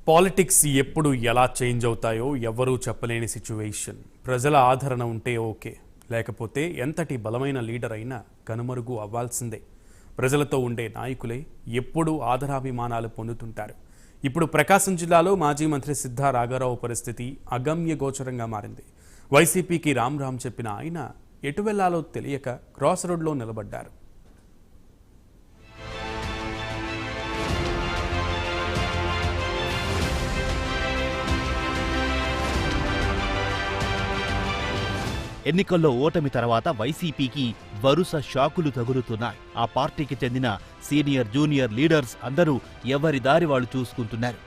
Politics ఎప్పుడు ఎలా change అవుతాయో ఎవ్వరూ చెప్పలేని సిచ్యువేషన్. ప్రజల ఆదరణ ఉంటే ఓకే, లేకపోతే ఎంతటి బలమైన లీడర్ అయినా కనుమరుగు అవ్వాల్సిందే. ప్రజలతో ఉండే నాయకులే ఎప్పుడూ ఆదరాభిమానాలు పొందుతుంటారు. ఇప్పుడు ప్రకాశం జిల్లాలో మాజీ మంత్రి సిద్ధా రాఘవరావు పరిస్థితి అగమ్య గోచరంగా మారింది. వైసీపీకి రామ్ రామ్ చెప్పిన ఆయన ఎటు వెళ్లాలో తెలియక క్రాస్ రోడ్లో నిలబడ్డారు. ఎన్నికల్లో ఓటమి తర్వాత వైసీపీకి వరుస షాకులు తగులుతున్నాయి. ఆ పార్టీకి చెందిన సీనియర్ జూనియర్ లీడర్స్ అందరూ ఎవరి దారి వాళ్ళు చూసుకుంటున్నారు.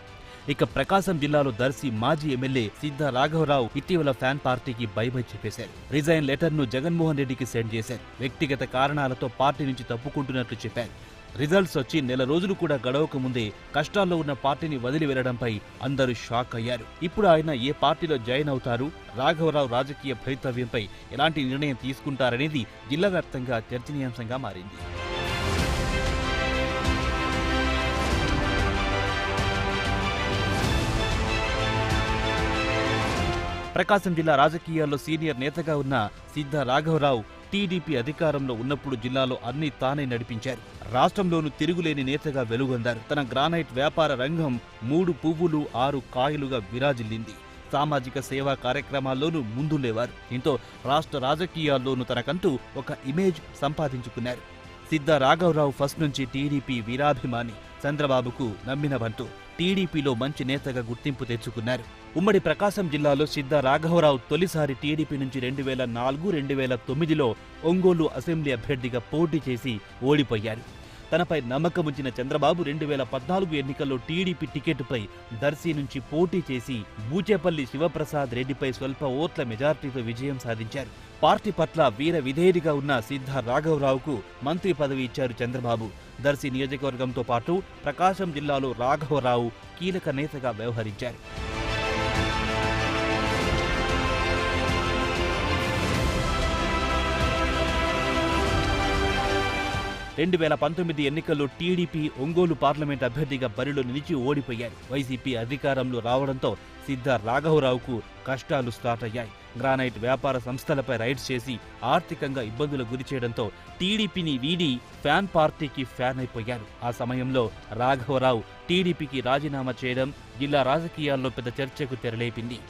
ఇక ప్రకాశం జిల్లాలో దర్శి మాజీ ఎమ్మెల్యే సిద్ధా రాఘవరావు ఇటీవల ఫ్యాన్ పార్టీకి బై చెప్పేశారు. రిజైన్ లెటర్ ను జగన్మోహన్ రెడ్డికి సెండ్ చేశారు. వ్యక్తిగత కారణాలతో పార్టీ నుంచి తప్పుకుంటున్నట్లు చెప్పారు. రిజల్ట్స్ వచ్చి నెల రోజులు కూడా గడవక ముందే కష్టాల్లో ఉన్న పార్టీని వదిలి వెళ్లడంపై అందరూ షాక్ అయ్యారు. ఇప్పుడు ఆయన ఏ పార్టీలో జాయిన్ అవుతారు, రాఘవరావు రాజకీయ భవితవ్యంపై ఎలాంటి నిర్ణయం తీసుకుంటారనేది జిల్లా వ్యాప్తంగా చర్చనీయాంశంగా మారింది. ప్రకాశం జిల్లా రాజకీయాల్లో సీనియర్ నేతగా ఉన్న సిద్ధా రాఘవరావు టీడీపీ అధికారంలో ఉన్నప్పుడు జిల్లాలో అన్ని తానే నడిపించారు. రాష్ట్రంలోనూ తిరుగులేని నేతగా వెలుగొందారు. తన గ్రానైట్ వ్యాపార రంగం 3 పువ్వులు 6 కాయలుగా విరాజిల్లింది. సామాజిక సేవా కార్యక్రమాల్లోనూ ముందులేవారు. దీంతో రాష్ట్ర రాజకీయాల్లోనూ తనకంటూ ఒక ఇమేజ్ సంపాదించుకున్నారు. సిద్ధా రాఘవరావు ఫస్ట్ నుంచి టీడీపీ వీరాభిమాని. చంద్రబాబుకు నమ్మిన బంటు. టీడీపీలో మంచి నేతగా గుర్తింపు తెచ్చుకున్నారు. ఉమ్మడి ప్రకాశం జిల్లాలో సిద్ధా రాఘవరావు తొలిసారి టీడీపీ నుంచి 2004-2009లో ఒంగోలు అసెంబ్లీ అభ్యర్థిగా పోటీ చేసి ఓడిపోయారు. తనపై నమ్మకముంచిన చంద్రబాబు 2014 ఎన్నికల్లో టీడీపీ టికెట్పై దర్శి నుంచి పోటీ చేసి బూచేపల్లి శివప్రసాద్ రెడ్డిపై స్వల్ప ఓట్ల మెజార్టీతో విజయం సాధించారు. పార్టీ పట్ల వీర విధేయుడిగా ఉన్న సిద్ధా రాఘవరావుకు మంత్రి పదవి ఇచ్చారు చంద్రబాబు. దర్శి నియోజకవర్గంతో పాటు ప్రకాశం జిల్లాలో రాఘవరావు కీలక నేతగా వ్యవహరించారు. 2019 ఎన్నికల్లో టీడీపీ ఒంగోలు పార్లమెంట్ అభ్యర్థిగా బరిలో నిలిచి ఓడిపోయారు. వైసీపీ అధికారంలో రావడంతో సిద్ధా రాఘవరావుకు కష్టాలు స్టార్ట్ అయ్యాయి. గ్రానైట్ వ్యాపార సంస్థలపై రైడ్స్ చేసి ఆర్థికంగా ఇబ్బందులు గురిచేయడంతో టీడీపీని వీడి ఫ్యాన్ పార్టీకి ఫ్యాన్ అయిపోయారు. ఆ సమయంలో రాఘవరావు టీడీపీకి రాజీనామా చేయడం జిల్లా రాజకీయాల్లో పెద్ద చర్చకు తెరలేపింది.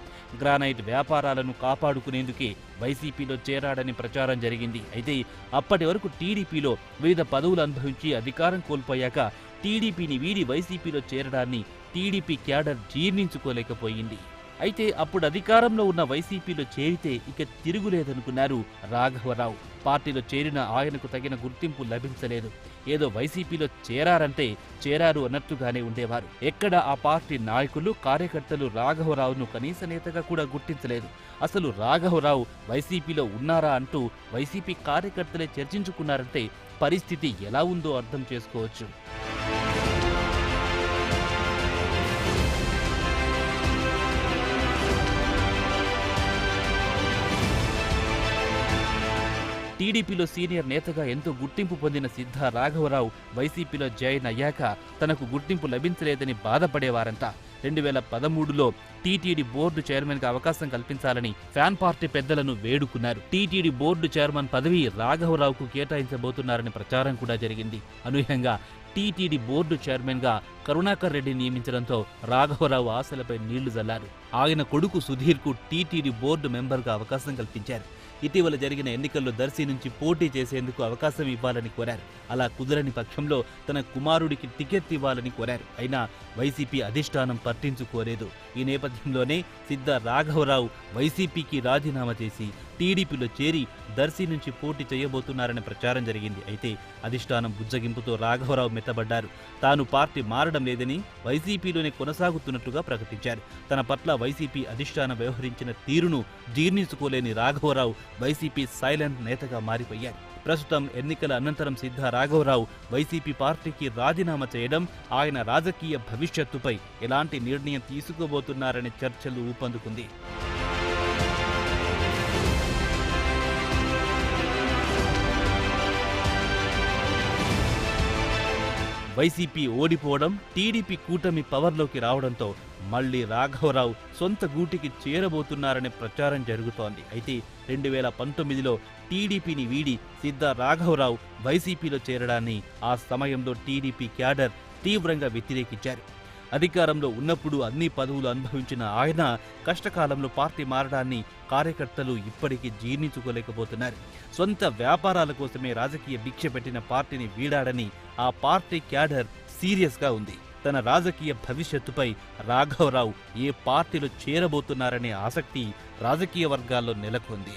గ్రానైట్ వ్యాపారాలను కాపాడుకునేందుకే వైసీపీలో చేరాడని ప్రచారం జరిగింది. అయితే అప్పటి వరకు టీడీపీలో వివిధ పదవులు అనుభవించి అధికారం కోల్పోయాక టీడీపీని వీడి వైసీపీలో చేరడాన్ని టీడీపీ క్యాడర్ జీర్ణించుకోలేకపోయింది. అయితే అప్పుడు అధికారంలో ఉన్న వైసీపీలో చేరితే ఇక తిరుగులేదనుకున్నారు రాఘవరావు. పార్టీలో చేరిన ఆయనకు తగిన గుర్తింపు లభించలేదు. ఏదో వైసీపీలో చేరారంటే చేరారు అన్నట్టుగానే ఉండేవారు. ఎక్కడ ఆ పార్టీ నాయకులు కార్యకర్తలు రాఘవరావును కనీస నేతగా కూడా గుర్తించలేదు. అసలు రాఘవరావు వైసీపీలో ఉన్నారా అంటూ వైసీపీ కార్యకర్తలే చర్చించుకున్నారంటే పరిస్థితి ఎలా ఉందో అర్థం చేసుకోవచ్చు. టీడీపీలో సీనియర్ నేతగా ఎంతో గుర్తింపు పొందిన సిద్ధా రాఘవరావు వైసీపీలో జాయిన్ అయ్యాక తనకు గుర్తింపు లభించలేదని బాధపడేవారంతా. 2013లో టీటీడీ బోర్డు చైర్మన్ గా అవకాశం కల్పించాలని ఫ్యాన్ పార్టీ పెద్దలను వేడుకున్నారు. టీటీడీ బోర్డు చైర్మన్ పదవి రాఘవరావుకు కేటాయించబోతున్నారని ప్రచారం కూడా జరిగింది. అనూహ్యంగా టీటీడీ బోర్డు చైర్మన్ గా కరుణాకర్ రెడ్డి నియమించడంతో రాఘవరావు ఆశలపై నీళ్లు జల్లారు. ఆయన కొడుకు సుధీర్ కు టీటీడీ బోర్డు మెంబర్ గా అవకాశం కల్పించారు. ఇటీవల జరిగిన ఎన్నికల్లో దర్శి నుంచి పోటీ చేసేందుకు అవకాశం ఇవ్వాలని కోరారు. అలా కుదరని పక్షంలో తన కుమారుడికి టికెట్ ఇవ్వాలని కోరారు. అయినా వైసీపీ అధిష్టానం పట్టించుకోలేదు. ఈ నేపథ్యంలోనే సిద్ధా రాఘవరావు వైసీపీకి రాజీనామా చేసి టీడీపీలో చేరి దర్శి నుంచి పోటీ చేయబోతున్నారనే ప్రచారం జరిగింది. అయితే అధిష్టానం బుజ్జగింపుతో రాఘవరావు మెత్తబడ్డారు. తాను పార్టీ మారడం లేదని వైసీపీలోనే కొనసాగుతున్నట్టుగా ప్రకటించారు. తన పట్ల వైసీపీ అధిష్టానం వ్యవహరించిన తీరును జీర్ణించుకోలేని రాఘవరావు వైసీపీ సైలెంట్ నేతగా మారిపోయారు. ప్రస్తుతం ఎన్నికల అనంతరం సిద్ధా రాఘవరావు వైసీపీ పార్టీకి రాజీనామా చేయడం ఆయన రాజకీయ భవిష్యత్తుపై ఎలాంటి నిర్ణయం తీసుకోబోతున్నారనే చర్చలు ఊపందుకుంది. వైసీపీ ఓడిపోవడం, టీడీపీ కూటమి పవర్లోకి రావడంతో మళ్లీ రాఘవరావు సొంత గూటికి చేరబోతున్నారనే ప్రచారం జరుగుతోంది. అయితే 2019లో టీడీపీని వీడి సిద్ధ రాఘవరావు వైసీపీలో చేరడాన్ని ఆ సమయంలో టీడీపీ క్యాడర్ తీవ్రంగా వ్యతిరేకించారు. అధికారంలో ఉన్నప్పుడు అన్ని పదవులు అనుభవించిన ఆయన కష్టకాలంలో పార్టీ మారడాన్ని కార్యకర్తలు ఇప్పటికీ జీర్ణించుకోలేకపోతున్నారు. సొంత వ్యాపారాల కోసమే రాజకీయ భిక్ష పెట్టిన పార్టీని వీడాడని ఆ పార్టీ క్యాడర్ సీరియస్గా ఉంది. తన రాజకీయ భవిష్యత్తుపై రాఘవరావు ఏ పార్టీలో చేరబోతున్నారనే ఆసక్తి రాజకీయ వర్గాల్లో నెలకొంది.